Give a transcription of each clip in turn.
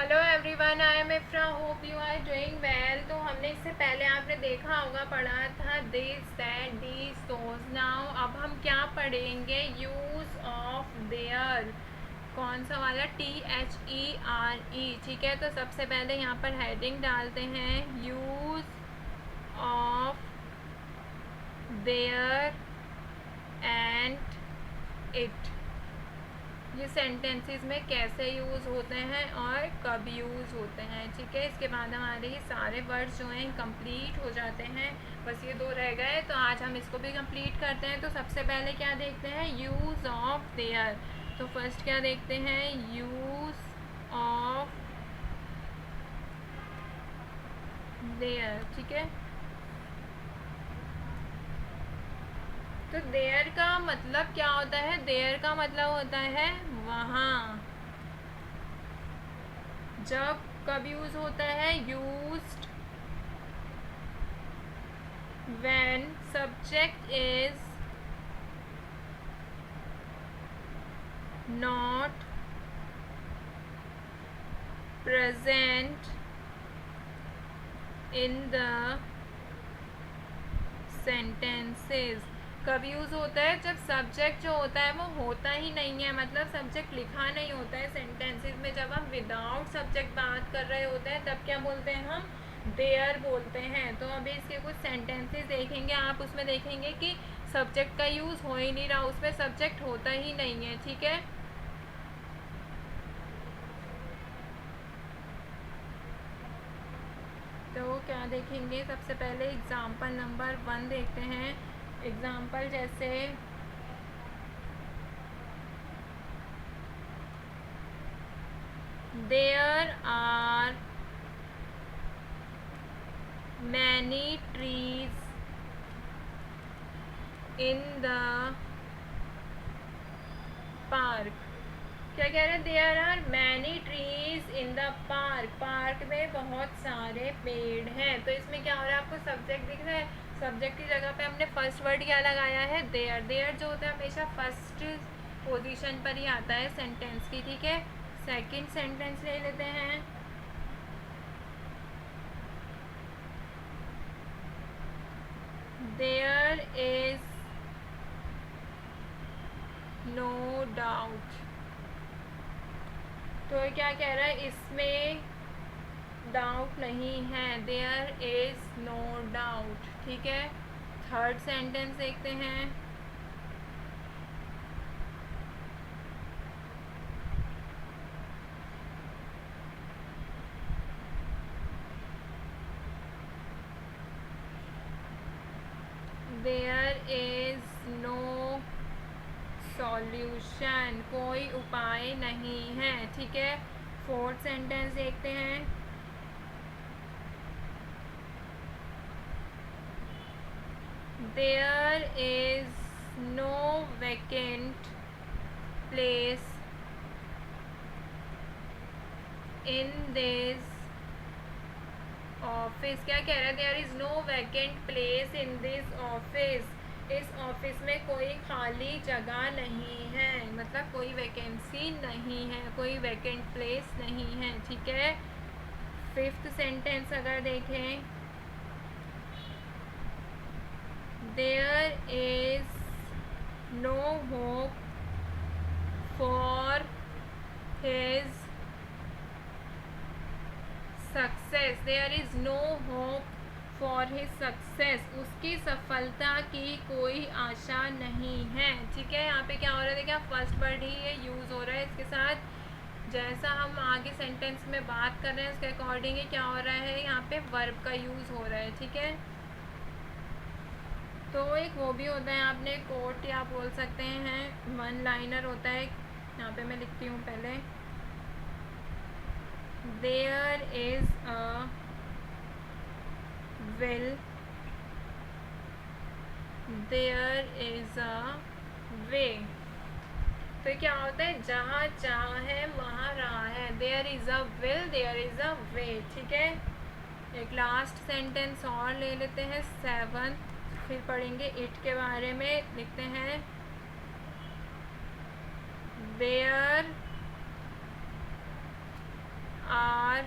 Hello everyone, I am Ifra, hope you are doing well. तो हमने इससे पहले आपने देखा होगा, पढ़ा था this that these those. Now अब हम क्या पढ़ेंगे? Use of there. कौन सा वाला? THERE। ठीक है, तो सबसे पहले यहाँ पर हेडिंग डालते हैं, use of there and it. ये सेंटेंसेस में कैसे यूज़ होते हैं और कब यूज़ होते हैं। ठीक है, इसके बाद हमारे ये सारे वर्ड्स जो हैं कंप्लीट हो जाते हैं। बस ये दो रह गए, तो आज हम इसको भी कंप्लीट करते हैं। तो सबसे पहले क्या देखते हैं? Use of there. तो फर्स्ट क्या देखते हैं? Use of there. ठीक है, तो देयर का मतलब क्या होता है? देयर का मतलब होता है वहाँ। जब कब यूज़ होता है? Used when subject is not present in the sentences। कब यूज़ होता है? जब सब्जेक्ट जो होता है वो होता ही नहीं है, मतलब सब्जेक्ट लिखा नहीं होता है सेंटेंसेस में। जब हम विदाउट सब्जेक्ट बात कर रहे होते हैं तब क्या बोलते हैं हम? देयर बोलते हैं। तो अभी इसके कुछ सेंटेंसेस देखेंगे आप, उसमें देखेंगे कि सब्जेक्ट का यूज़ हो ही नहीं रहा, उसमें सब्जेक्ट होता ही नहीं है। ठीक है, तो क्या देखेंगे? सबसे पहले एग्जाम्पल नंबर 1 देखते हैं। एग्जाम्पल जैसे there are many trees in the park. क्या कह रहे हैं? There are many trees in the park. Park में बहुत सारे पेड़ हैं। तो इसमें क्या हो रहा है? आपको सब्जेक्ट दिख रहा है? सब्जेक्ट की जगह पे हमने फर्स्ट वर्ड क्या लगाया है? देयर। देयर जो होता है हमेशा फर्स्ट पोजीशन पर ही आता है सेंटेंस की। ठीक है, सेकंड सेंटेंस ले लेते हैं। There is no doubt. तो क्या कह रहा है? इसमें डाउट नहीं है। There is no doubt. ठीक है, थर्ड सेंटेंस देखते हैं। There is no solution. कोई उपाय नहीं है। ठीक है, फोर्थ सेंटेंस देखते हैं। There is no vacant place in this office. क्या कह रहा है? There is no vacant place in this office. इस ऑफिस में कोई खाली जगह नहीं है, मतलब कोई वैकेंसी नहीं है, कोई वैकेंट प्लेस नहीं है। ठीक है, फिफ्थ सेंटेंस अगर देखें, there is no hope for his success. There is no hope for his success. उसकी सफलता की कोई आशा नहीं है। ठीक है, यहाँ पे क्या हो रहा है? देखिए, फर्स्ट वर्ड ही ये यूज़ हो रहा है इसके साथ। जैसा हम आगे सेंटेंस में बात कर रहे हैं उसके अकॉर्डिंग ही क्या हो रहा है? यहाँ पे वर्ब का यूज़ हो रहा है। ठीक है, तो एक वो भी होता है, आपने कोट या बोल सकते हैं, वन लाइनर होता है। यहाँ पे मैं लिखती हूँ पहले, there is a will, there is a way। तो क्या होता है? जहाँ चाह है वहाँ राह है। there is a will, there is a way। ठीक है, एक लास्ट सेंटेंस और ले लेते हैं, 7, फिर पढ़ेंगे इट के बारे में। लिखते हैं, there are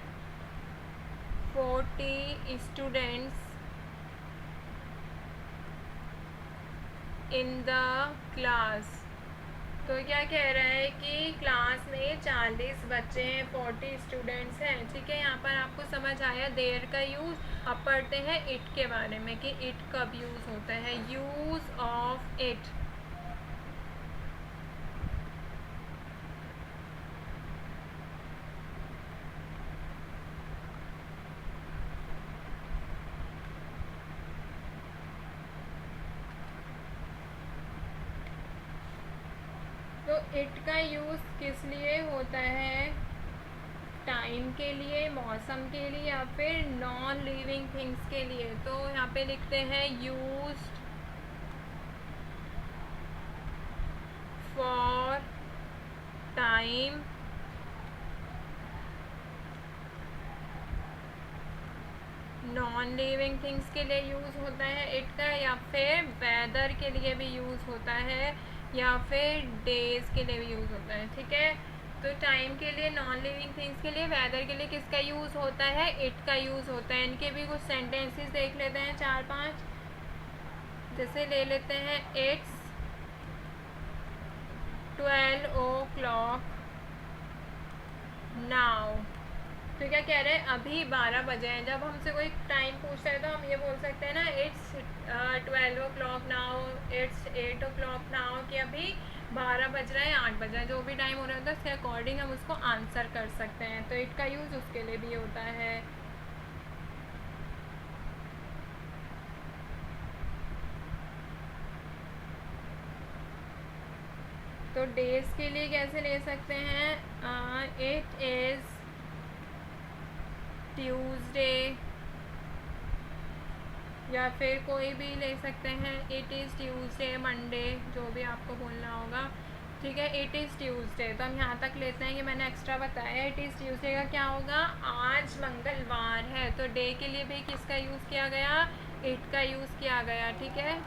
40 students in the class. तो क्या कह रहा है कि क्लास में 40 बच्चे हैं, 40 स्टूडेंट्स हैं। ठीक है, यहाँ पर आपको समझ आया देयर का यूज़। अब पढ़ते हैं इट के बारे में कि इट कब यूज़ होता है। Use of it. तो इट का यूज़ किस लिए होता है? टाइम के लिए, मौसम के लिए, या फिर नॉन लिविंग थिंग्स के लिए। तो यहाँ पे लिखते हैं used for time, non living things के लिए यूज़ होता है इट का, या फिर वेदर के लिए भी यूज़ होता है, या फिर डेज के लिए भी यूज़ होता है। ठीक है, तो टाइम के लिए, नॉन लिविंग थिंग्स के लिए, वेदर के लिए किसका यूज़ होता है? इट का यूज़ होता है। इनके भी कुछ सेंटेंसेस देख लेते हैं, 4-5। जैसे ले लेते हैं इट्स 12 o'clock नाउ। तो क्या कह रहे हैं? अभी 12 बजे हैं। जब हमसे कोई टाइम पूछता है तो हम ये बोल सकते हैं ना, it's 12 o'clock now, it's 8 o'clock now, कि अभी 12 बज रहा है, 8 बज रहा है, जो भी टाइम हो रहा होता है उसके अकॉर्डिंग हम उसको आंसर कर सकते हैं। तो इट का यूज़ उसके लिए भी होता है। तो डेज के लिए कैसे ले सकते हैं? इट इज़ ट्यूसडे, या फिर कोई भी ले सकते हैं, इट इज़ ट्यूसडे, मंडे, जो भी आपको बोलना होगा। ठीक है, इट इज़ ट्यूसडे। तो हम यहाँ तक लेते हैं कि मैंने एक्स्ट्रा बताया। इट इज़ ट्यूसडे का क्या होगा? आज मंगलवार है। तो डे के लिए भी किसका यूज़ किया गया? इट का यूज़ किया गया। ठीक है,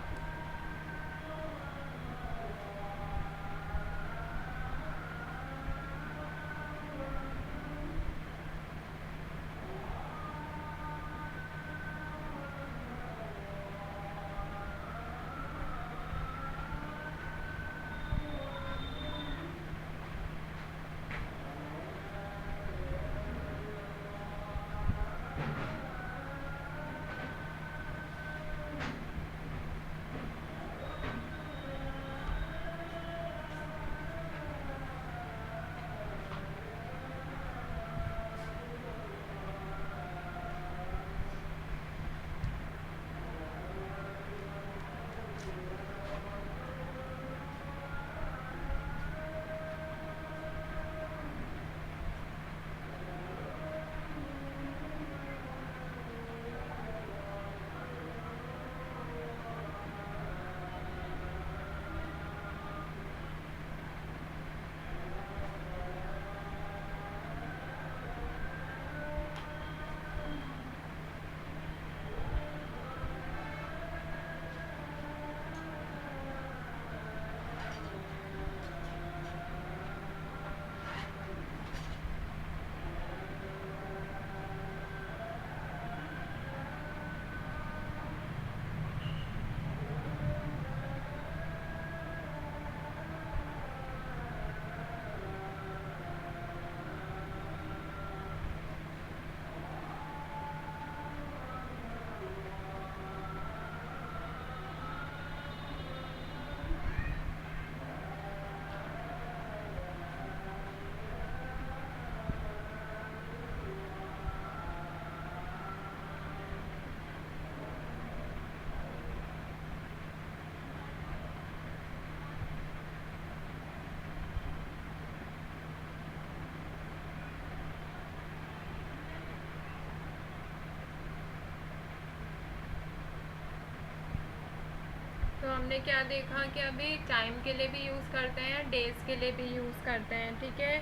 तो हमने क्या देखा कि अभी टाइम के लिए भी यूज़ करते हैं, डेज के लिए भी यूज़ करते हैं। ठीक है,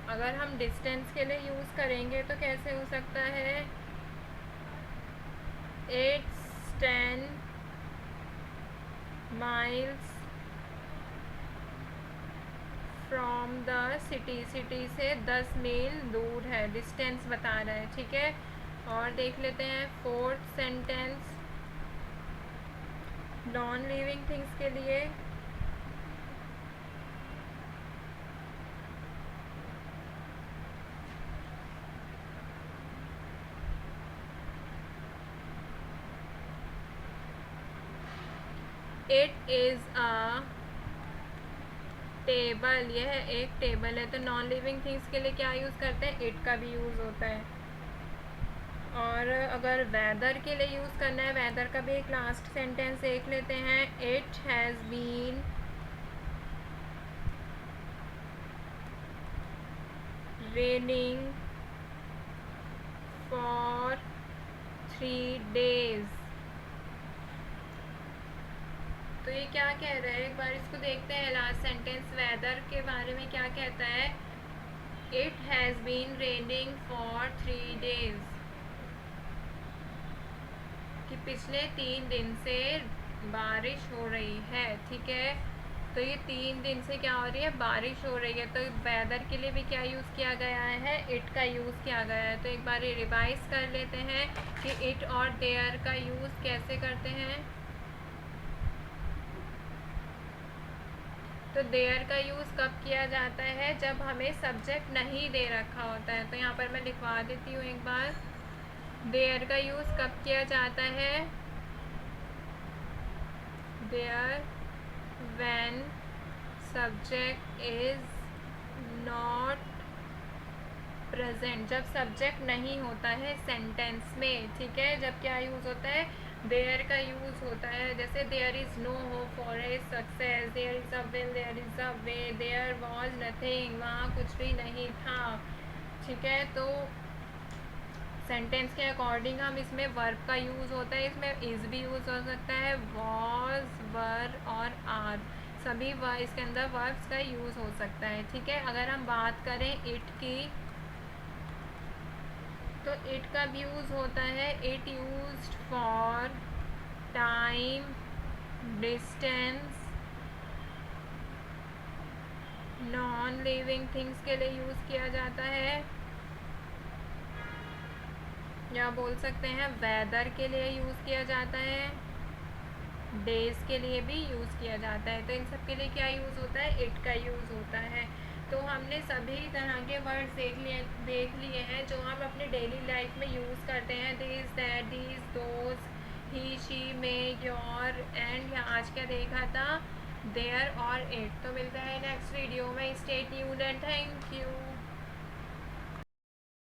अगर हम डिस्टेंस के लिए यूज़ करेंगे तो कैसे हो सकता है? It's 10 miles from the city, city से 10 मील दूर है, डिस्टेंस बता रहा है, ठीक है। और देख लेते हैं fourth sentence non living things के लिए। इट इज़ अ टेबल, यह एक टेबल है। तो नॉन लिविंग थिंग्स के लिए क्या यूज़ करते हैं, इट का भी यूज़ होता है। और अगर वेदर के लिए यूज़ करना है, वेदर का भी एक लास्ट सेंटेंस देख लेते हैं। It has been raining for 3 days। तो ये क्या कह रहा है, एक बार इसको देखते हैं। लास्ट सेंटेंस वेदर के बारे में क्या कहता है, it has been raining for 3 days, कि पिछले 3 दिन से बारिश हो रही है, ठीक है। तो ये 3 दिन से क्या हो रही है, बारिश हो रही है। तो वेदर के लिए भी क्या यूज़ किया गया है, इट का यूज़ किया गया है। तो एक बार ये रिवाइज कर लेते हैं कि इट और देयर का यूज़ कैसे करते हैं। तो देयर का यूज़ कब किया जाता है, जब हमें सब्जेक्ट नहीं दे रखा होता है। तो यहाँ पर मैं लिखवा देती हूँ एक बार। देयर का यूज़ कब किया जाता है, there when subject is not present, जब सब्जेक्ट नहीं होता है सेंटेंस में, ठीक है। जब क्या यूज़ होता है, देयर का यूज़ होता है। जैसे there is no hope for a success, there is a will, there is a way, there was nothing, वहाँ कुछ भी नहीं था, ठीक है। तो सेंटेंस के अकॉर्डिंग हम इसमें वर्ब का यूज़ होता है, इसमें इज़ भी यूज़ हो सकता है, वॉज, वर और आर, सभी इसके अंदर वर्ब्स का यूज़ हो सकता है, ठीक है। अगर हम बात करें इट की, तो इट का भी यूज़ होता है, it used for time, distance, non living things के लिए यूज़ किया जाता है, या बोल सकते हैं वेदर के लिए यूज़ किया जाता है, डेज के लिए भी यूज़ किया जाता है। तो इन सब के लिए क्या यूज़ होता है, इट का यूज़ होता है। तो हमने सभी तरह के वर्ड्स देख लिए हैं जो हम अपने डेली लाइफ में यूज़ करते हैं। This, that, these, those, he, she, may, your, and आज क्या देखा था, देयर और इट। तो मिलता है नेक्स्ट वीडियो में। Stay tuned and thank